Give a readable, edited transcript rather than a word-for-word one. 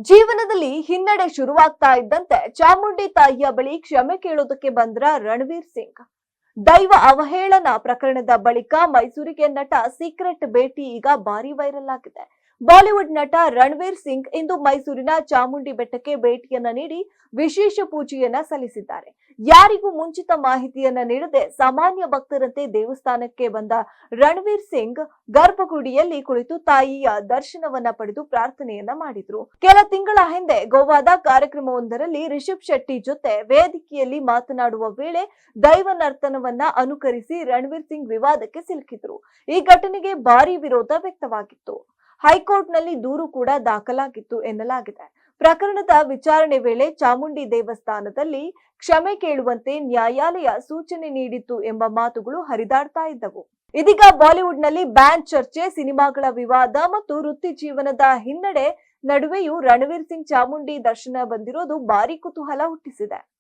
ಜೀವನದಲ್ಲಿ ಹಿನ್ನಡೆ ಶುರುವಾಗ್ತಾ ಇದ್ದಂತೆ ಚಾಮುಂಡಿ ತಾಯಿಯ ಬಳಿ ಕ್ಷಮೆ ಕೇಳೋದಕ್ಕೆ ಬಂದ್ರ ರಣವೀರ್ ಸಿಂಗ್. ದೈವ ಅವಹೇಳನ ಪ್ರಕರಣದ ಬಳಿಕ ಮೈಸೂರಿಗೆ ನಟ ಸೀಕ್ರೆಟ್ ಭೇಟಿ ಈಗ ಭಾರಿ ವೈರಲ್ ಆಗಿದೆ. ಬಾಲಿವುಡ್ ನಟ ರಣವೀರ್ ಸಿಂಗ್ ಇಂದು ಮೈಸೂರಿನ ಚಾಮುಂಡಿ ಬೆಟ್ಟಕ್ಕೆ ಭೇಟಿಯನ್ನ ನೀಡಿ ವಿಶೇಷ ಪೂಜೆಯನ್ನ ಸಲ್ಲಿಸಿದ್ದಾರೆ. ಯಾರಿಗೂ ಮುಂಚಿತ ಮಾಹಿತಿಯನ್ನ ನೀಡದೆ ಸಾಮಾನ್ಯ ಭಕ್ತರಂತೆ ದೇವಸ್ಥಾನಕ್ಕೆ ಬಂದ ರಣವೀರ್ ಸಿಂಗ್ ಗರ್ಭಗುಡಿಯಲ್ಲಿ ಕುಳಿತು ತಾಯಿಯ ದರ್ಶನವನ್ನ ಪಡೆದು ಪ್ರಾರ್ಥನೆಯನ್ನ ಮಾಡಿದ್ರು. ಕೆಲ ತಿಂಗಳ ಹಿಂದೆ ಗೋವಾದ ಕಾರ್ಯಕ್ರಮವೊಂದರಲ್ಲಿ ರಿಷಬ್ ಶೆಟ್ಟಿ ಜೊತೆ ವೇದಿಕೆಯಲ್ಲಿ ಮಾತನಾಡುವ ವೇಳೆ ದೈವ ನರ್ತನವನ್ನ ಅನುಕರಿಸಿ ರಣವೀರ್ ಸಿಂಗ್ ವಿವಾದಕ್ಕೆ ಸಿಲುಕಿದ್ರು. ಈ ಘಟನೆಗೆ ಭಾರಿ ವಿರೋಧ ವ್ಯಕ್ತವಾಗಿತ್ತು. ಹೈಕೋರ್ಟ್ನಲ್ಲಿ ದೂರು ಕೂಡ ದಾಖಲಾಗಿತ್ತು ಎನ್ನಲಾಗಿದೆ. ಪ್ರಕರಣದ ವಿಚಾರಣೆ ವೇಳೆ ಚಾಮುಂಡಿ ದೇವಸ್ಥಾನದಲ್ಲಿ ಕ್ಷಮೆ ಕೇಳುವಂತೆ ನ್ಯಾಯಾಲಯ ಸೂಚನೆ ನೀಡಿತ್ತು ಎಂಬ ಮಾತುಗಳು ಹರಿದಾಡ್ತಾ ಇದ್ದವು. ಇದೀಗ ಬಾಲಿವುಡ್ನಲ್ಲಿ ಬ್ಯಾನ್ ಚರ್ಚೆ, ಸಿನಿಮಾಗಳ ವಿವಾದ ಮತ್ತು ವೃತ್ತಿ ಜೀವನದ ಹಿನ್ನಡೆ ನಡುವೆಯೂ ರಣವೀರ್ ಸಿಂಗ್ ಚಾಮುಂಡಿ ದರ್ಶನ ಬಂದಿರೋದು ಭಾರಿ ಕುತೂಹಲ ಹುಟ್ಟಿಸಿದೆ.